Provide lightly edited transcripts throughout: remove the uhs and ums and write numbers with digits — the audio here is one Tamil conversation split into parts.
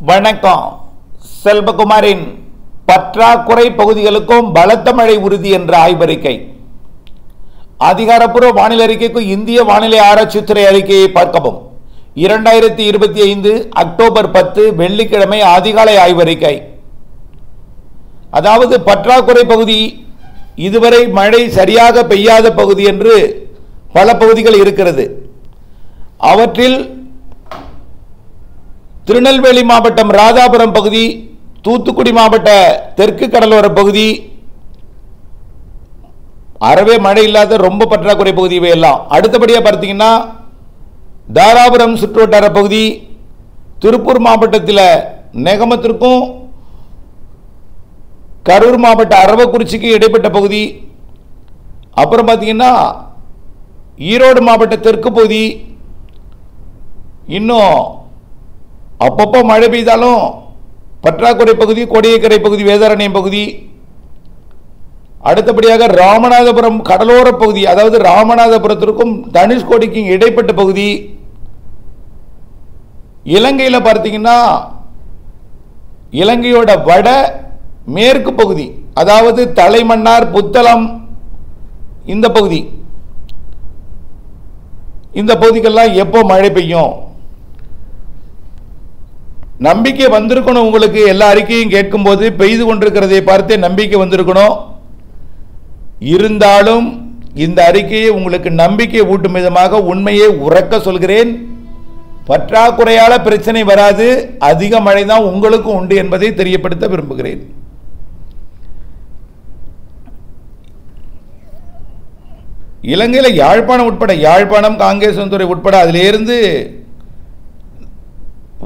வணக்கம். செல்வகுமாரின் பற்றாக்குறை பகுதிகளுக்கும் பலத்த மழை உறுதி என்ற ஆய்வறிக்கை. அதிகாரப்பூர்வ வானிலை அறிக்கைக்கு இந்திய வானிலை ஆராய்ச்சித்துறை அறிக்கையை பார்க்கவும். 2025 அக்டோபர் 10 வெள்ளிக்கிழமை அதிகாலை ஆய்வறிக்கை. அதாவது பற்றாக்குறை பகுதி, இதுவரை மழை சரியாக பெய்யாத பகுதி என்று பல பகுதிகள் இருக்கிறது. அவற்றில் திருநெல்வேலி மாவட்டம் ராதாபுரம் பகுதி, தூத்துக்குடி மாவட்ட தெற்கு கடலோர பகுதி, அறவே மழை இல்லாத ரொம்ப பற்றாக்குறை பகுதி இவையெல்லாம். அடுத்தபடியாக பார்த்தீங்கன்னா தாராபுரம் சுற்றுவட்டார பகுதி, திருப்பூர் மாவட்டத்தில் நெகமத்திற்கும் கரூர் மாவட்ட அரவக்குறிச்சிக்கு இடைப்பட்ட பகுதி, அப்புறம் பார்த்தீங்கன்னா ஈரோடு மாவட்ட தெற்கு பகுதி, இன்னும் அப்பப்போ மழை பெய்தாலும் பற்றாக்குறை பகுதி கோடியக்கரை பகுதி, வேதாரண்யம் பகுதி. அடுத்தபடியாக ராமநாதபுரம் கடலோர பகுதி, அதாவது ராமநாதபுரத்திற்கும் தனுஷ்கோடிக்கும் இடைப்பட்ட பகுதி. இலங்கையில் பார்த்தீங்கன்னா இலங்கையோட வட மேற்கு பகுதி, அதாவது தலைமன்னார் புத்தளம் இந்த பகுதி, இந்த பகுதிக்கெல்லாம் எப்போ மழை பெய்யும்? நம்பிக்கை வந்திருக்கணும் உங்களுக்கு. எல்லா அறிக்கையும் கேட்கும் போது பெய்து கொண்டிருக்கிறதை பார்த்தே நம்பிக்கை வந்திருக்கணும். இருந்தாலும் இந்த அறிக்கையை உங்களுக்கு நம்பிக்கை ஊட்டும் விதமாக உண்மையை உறக்க சொல்கிறேன். பற்றாக்குறையால பிரச்சனை வராது, அதிக மழை தான் உங்களுக்கும் உண்டு என்பதை தெரியப்படுத்த விரும்புகிறேன். இலங்கையில் யாழ்ப்பாணம் உட்பட, யாழ்ப்பாணம் காங்கேசன்துறை உட்பட, அதிலிருந்து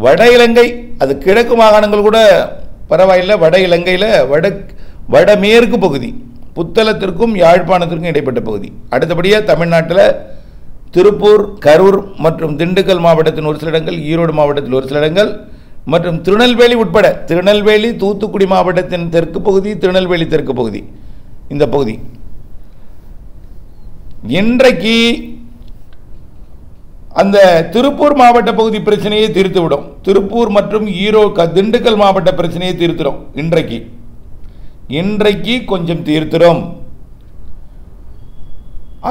வட இலங்கை, அது கிழக்கு மாகாணங்கள் கூட பரவாயில்லை. வட இலங்கையில் வடமேற்கு பகுதி, புத்தளத்திற்கும் யாழ்ப்பாணத்திற்கும் இடைப்பட்ட பகுதி. அடுத்தபடியாக தமிழ்நாட்டில் திருப்பூர், கரூர் மற்றும் திண்டுக்கல் மாவட்டத்தின் ஒரு சில இடங்கள், ஈரோடு மாவட்டத்தில் ஒரு சில இடங்கள் மற்றும் திருநெல்வேலி உட்பட, திருநெல்வேலி தூத்துக்குடி மாவட்டத்தின் தெற்கு பகுதி, திருநெல்வேலி தெற்கு பகுதி, இந்த பகுதி இன்றைக்கு அந்த திருப்பூர் மாவட்ட பகுதி பிரச்சனையை தீர்த்துவிடும். திருப்பூர் மற்றும் திண்டுக்கல் மாவட்ட பிரச்சனையை தீர்த்துடும். இன்றைக்கு கொஞ்சம் தீர்த்துடும்.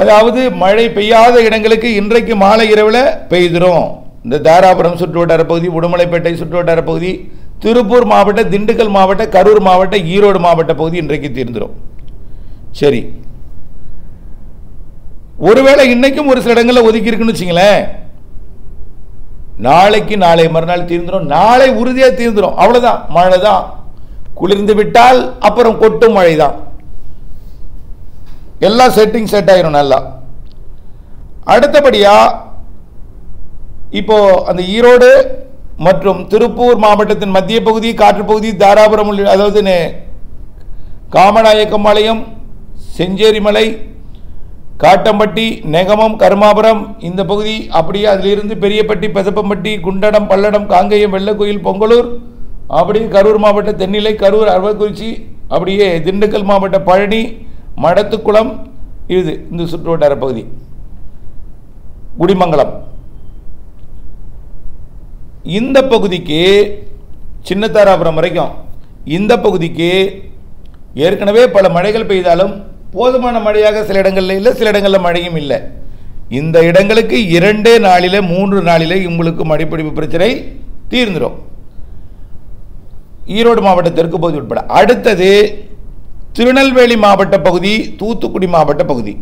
அதாவது மழை பெய்யாத இடங்களுக்கு இன்றைக்கு மாலை இரவில் பெய்திரும். இந்த தாராபுரம் சுற்றுவட்டார பகுதி, உடுமலைப்பேட்டை சுற்றுவட்டார பகுதி, திருப்பூர் மாவட்ட, திண்டுக்கல் மாவட்ட, கரூர் மாவட்ட, ஈரோடு மாவட்ட பகுதி இன்றைக்கு தீர்ந்துடும். சரி, ஒருவேளை இன்னைக்கும் ஒரு சில இடங்களில் ஒதுக்கி இருக்குன்னு வச்சுங்களேன், நாளைக்கு நாளை மறுநாள் தீர்ந்துடும். நாளை உறுதியாக தீர்ந்துடும். அவ்வளோதான், மழை தான். குளிர்ந்து விட்டால் அப்புறம் கொட்டும் மழை தான். எல்லாம் செட் ஆயிரும் நல்லா. அடுத்தபடியா இப்போ அந்த ஈரோடு மற்றும் திருப்பூர் மாவட்டத்தின் மத்திய பகுதி, காற்று பகுதி, தாராபுரம், அதாவது காமநாயக்கம்பாளையம், செஞ்சேரிமலை, காட்டம்பட்டி, நெகமம், கருமாபுரம் இந்த பகுதி, அப்படியே அதிலிருந்து பெரியப்பட்டி, பெதப்பம்பட்டி, குண்டடம், பல்லடம், காங்கேயம், வெள்ளக்கோயில், பொங்கலூர், அப்படியே கரூர் மாவட்ட தென்னிலை, கரூர், அரவக்குறிச்சி, அப்படியே திண்டுக்கல் மாவட்ட பழனி, மடத்துக்குளம், இது இந்த சுற்றுவட்டார பகுதி, குடிமங்கலம், இந்த பகுதிக்கு சின்னதாராபுரம் வரைக்கும், இந்த பகுதிக்கு ஏற்கனவே பல மழைகள் பெய்தாலும் போதுமான மழையாக சில இடங்களில் இல்லை, சில இடங்களில் மழையும் இல்லை. இந்த இடங்களுக்கு 2 நாளில் 3 நாளில் உங்களுக்கு மழைப்பிடிப்பு பிரச்சனை தீர்ந்துடும். ஈரோடு மாவட்ட தெற்கு பகுதி உட்பட. அடுத்தது திருநெல்வேலி மாவட்ட பகுதி, தூத்துக்குடி மாவட்ட பகுதி.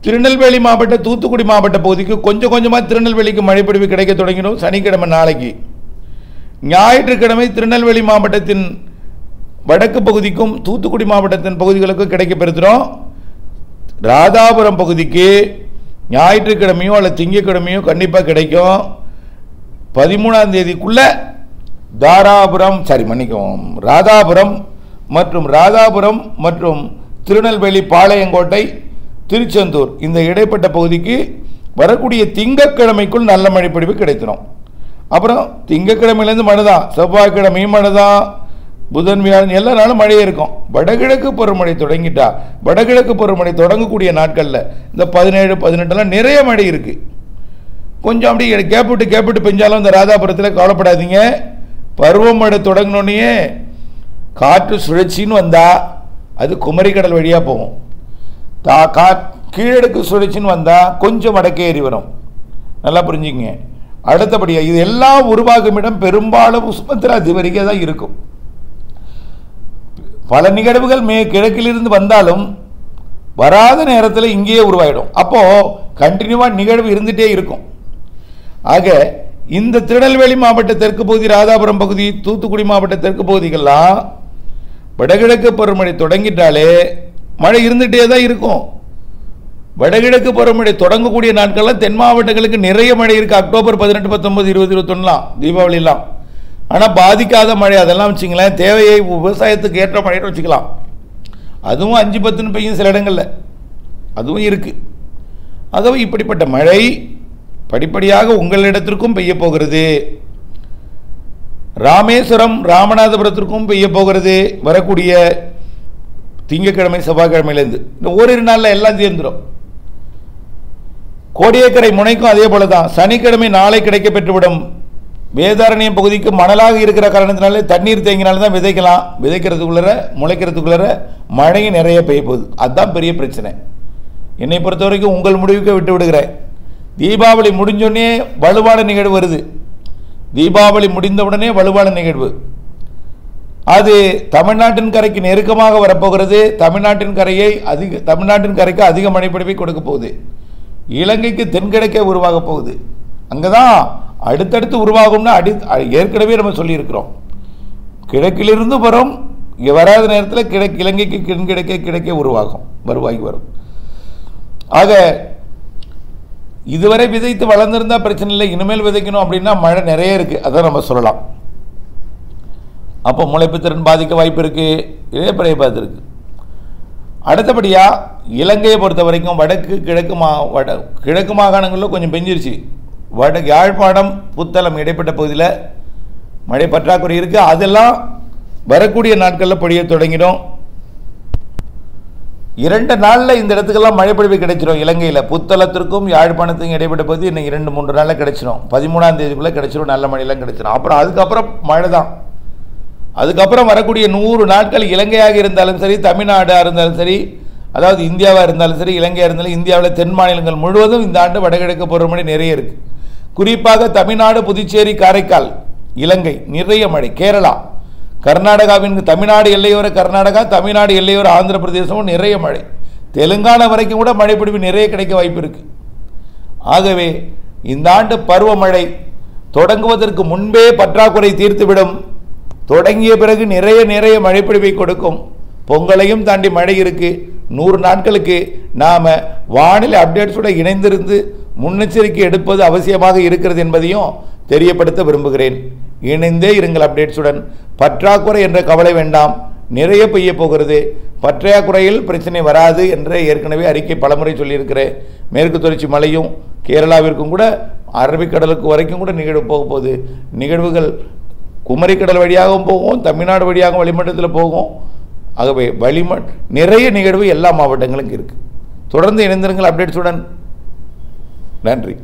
திருநெல்வேலி மாவட்ட, தூத்துக்குடி மாவட்ட பகுதிக்கு கொஞ்சம் கொஞ்சமாக திருநெல்வேலிக்கு மழைப்பிடிப்பு கிடைக்க தொடங்கிடும். சனிக்கிழமை நாளைக்கு, ஞாயிற்றுக்கிழமை திருநெல்வேலி மாவட்டத்தின் வடக்கு பகுதிக்கும் தூத்துக்குடி மாவட்டத்தின் பகுதிகளுக்கும் கிடைக்க பெறுகிறோம். ராதாபுரம் பகுதிக்கு ஞாயிற்றுக்கிழமையோ அல்லது திங்கட்கிழமையோ கண்டிப்பாக கிடைக்கும். 13ஆம் தேதிக்குள்ள ராதாபுரம் மற்றும் திருநெல்வேலி, பாளையங்கோட்டை, திருச்செந்தூர் இந்த இடைப்பட்ட பகுதிக்கு வரக்கூடிய திங்கட்கிழமைக்குள் நல்ல மழை பொழிவு கிடைத்திடும். அப்புறம் திங்கட்கிழமையிலேருந்து மழை தான், செவ்வாய்க்கிழமையும் மழை தான், புதன், வியாழன் எல்லா நாளும் மழையே இருக்கும். வடகிழக்கு பருவமழை தொடங்கிட்டா, வடகிழக்கு பருவமழை தொடங்கக்கூடிய நாட்களில் இந்த 17, 18 நிறைய மழை இருக்குது. கொஞ்சம் அப்படி கேப்பிட்டு பெஞ்சாலும் இந்த ராதாபுரத்தில் கவலைப்படாதீங்க. பருவமழை தொடங்கினோடனே காற்று சுழற்சின்னு வந்தால் அது குமரிக்கடல் வழியாக போகும். கீழடுக்கு சுழற்சின்னு வந்தால் கொஞ்சம் வடக்கே ஏறி வரும். நல்லா புரிஞ்சுங்க. அடுத்தபடியாக இது எல்லாம் உருவாகும் இடம் பெரும்பாலும் சுமத்ரா திவரிகை தான் இருக்கும். பல நிகழ்வுகள் கிழக்கிலிருந்து வந்தாலும் வராத நேரத்தில் இங்கேயே உருவாயிடும். அப்போது கண்டினியூவாக நிகழ்வு இருந்துகிட்டே இருக்கும். ஆக இந்த திருநெல்வேலி மாவட்ட தெற்கு பகுதி, ராதாபுரம் பகுதி, தூத்துக்குடி மாவட்ட தெற்கு பகுதிகள்லாம் வடகிழக்கு பருவமழை தொடங்கிட்டாலே மழை இருந்துகிட்டே தான் இருக்கும். வடகிழக்கு பருவமழை தொடங்கக்கூடிய நாட்கள்லாம் தென் மாவட்டங்களுக்கு நிறைய மழை இருக்குது. அக்டோபர் 18, 19, 20, 21 தீபாவளிலாம். ஆனால் பாதிக்காத மழை அதெல்லாம் வச்சிங்களேன், தேவையை விவசாயத்துக்கு ஏற்ற மழைன்னு வச்சுக்கலாம். அதுவும் 5-10 பெய்யும் சில இடங்களில், அதுவும் இருக்குது. ஆகவே இப்படிப்பட்ட மழை படிப்படியாக உங்களிடத்திற்கும் பெய்ய போகிறது. ராமேஸ்வரம், ராமநாதபுரத்திற்கும் பெய்ய போகிறது. வரக்கூடிய திங்கட்கிழமை, செவ்வாய்க்கிழமையிலேருந்து இந்த ஓரிரு நாளில் எல்லாம் சேர்ந்துடும். கோடியக்கரை முனைக்கும் அதே போல தான். சனிக்கிழமை நாளை கிடைக்க பெற்றுவிடும். வேதாரண்யம் பகுதிக்கு மணலாக இருக்கிற காரணத்தினாலே தண்ணீர் தேங்கினால தான் விதைக்கலாம். விதைக்கிறதுக்குள்ளே முளைக்கிறதுக்குள்ளே மழையும் நிறைய பெய்ய போகுது. அதுதான் பெரிய பிரச்சனை. என்னை பொறுத்த வரைக்கும் உங்கள் முடிவுக்கு விட்டு விடுகிறேன். தீபாவளி முடிஞ்சோடனே வலுவான நிகழ்வு வருது. தீபாவளி முடிந்தவுடனே வலுவான நிகழ்வு அது தமிழ்நாட்டின் கரைக்கு நெருக்கமாக வரப்போகிறது. தமிழ்நாட்டின் கரைக்கு அதிக மழைப்பொழிவை கொடுக்க போகுது. இலங்கைக்கு தென்கிழக்கே உருவாக போகுது. அங்கே தான் அடுத்தடுத்து உருவாகும்னு ஏற்கனவே நம்ம சொல்லியிருக்கிறோம். கிழக்கிலிருந்து வரும், இங்கே வராத நேரத்தில் இலங்கைக்கு கிழக்கே உருவாகி வரும். ஆக இதுவரை விதைத்து வளர்ந்துருந்தா பிரச்சனை இல்லை. இனிமேல் விதைக்கணும் அப்படின்னா மழை நிறைய இருக்குது, அதான் நம்ம சொல்லலாம். அப்போ முளைப்பு திறன் பாதிக்க வாய்ப்பு இருக்குது. இதே பெரிய பாதிப்பு இருக்குது. அடுத்தபடியாக இலங்கையை பொறுத்த வரைக்கும் கிழக்கு மாகாணங்களில் கொஞ்சம் பெஞ்சிருச்சு. யாழ்ப்பாணம், புத்தளம் இடைப்பட்ட பகுதியில் மழை பற்றாக்குறை இருக்குது. அதெல்லாம் வரக்கூடிய நாட்களில் பொழிய தொடங்கிடும். 2 நாளில் இந்த இடத்துக்கெல்லாம் மழைப்பொழிவு கிடைச்சிடும். இலங்கையில் புத்தளத்திற்கும் யாழ்ப்பாணத்துக்கும் இடைப்பட்ட பகுதி இன்னும் 2-3 நாளில் கிடைச்சிடும். 13ஆம் தேதிக்குள்ளே கிடைச்சிடும். நல்ல மழையெல்லாம் கிடைச்சிடும். அப்புறம் அதுக்கப்புறம் மழை தான். அதுக்கப்புறம் வரக்கூடிய 100 நாட்கள் இலங்கையாக இருந்தாலும் சரி, தமிழ்நாடாக இருந்தாலும் சரி, அதாவது இந்தியாவாக இருந்தாலும் சரி, இலங்கையாக இருந்தாலும் இந்தியாவில் தென் மாநிலங்கள் முழுவதும் இந்த ஆண்டு வடகிழக்கு பருவமழை நிறைய இருக்குது. குறிப்பாக தமிழ்நாடு, புதுச்சேரி, காரைக்கால், இலங்கை நிறைய மழை. கேரளா, கர்நாடகாவின் தமிழ்நாடு எல்லையோர கர்நாடகா, தமிழ்நாடு எல்லையோர ஆந்திர பிரதேசமும் நிறைய மழை. தெலுங்கானா வரைக்கும் கூட மழைப்பொழிவு நிறைய கிடைக்க வாய்ப்பு இருக்குது. ஆகவே இந்த ஆண்டு பருவமழை தொடங்குவதற்கு முன்பே பற்றாக்குறை தீர்த்துவிடும். தொடங்கிய பிறகு நிறைய மழைப்பொழிவை கொடுக்கும். பொங்கலையும் தாண்டி மழை இருக்குது. 100 நாட்களுக்கு நாம் வானிலை அப்டேட்ஸோடு இணைந்திருந்து முன்னெச்சரிக்கை எடுப்பது அவசியமாக இருக்கிறது என்பதையும் தெரியப்படுத்த விரும்புகிறேன். இணைந்தே இருங்கள் அப்டேட்ஸுடன். பற்றாக்குறை என்ற கவலை வேண்டாம், நிறைய பெய்ய போகிறது. பற்றாக்குறையில் பிரச்சனை வராது என்ற ஏற்கனவே அறிக்கை பலமுறை சொல்லியிருக்கிறேன். மேற்கு தொடர்ச்சி மலையும் கேரளாவிற்கும் கூட அரபிக்கடலுக்கு வரைக்கும் கூட நிகழ்வு போக போகுது. நிகழ்வுகள் குமரிக்கடல் வழியாகவும் போகும், தமிழ்நாடு வழியாகவும் வளிமண்டலத்தில் போகும். ஆகவே நிறைய நிகழ்வு எல்லா மாவட்டங்களுக்கும் இருக்குது. தொடர்ந்து இணைந்திருங்கள் அப்டேட்ஸுடன். நன்றி.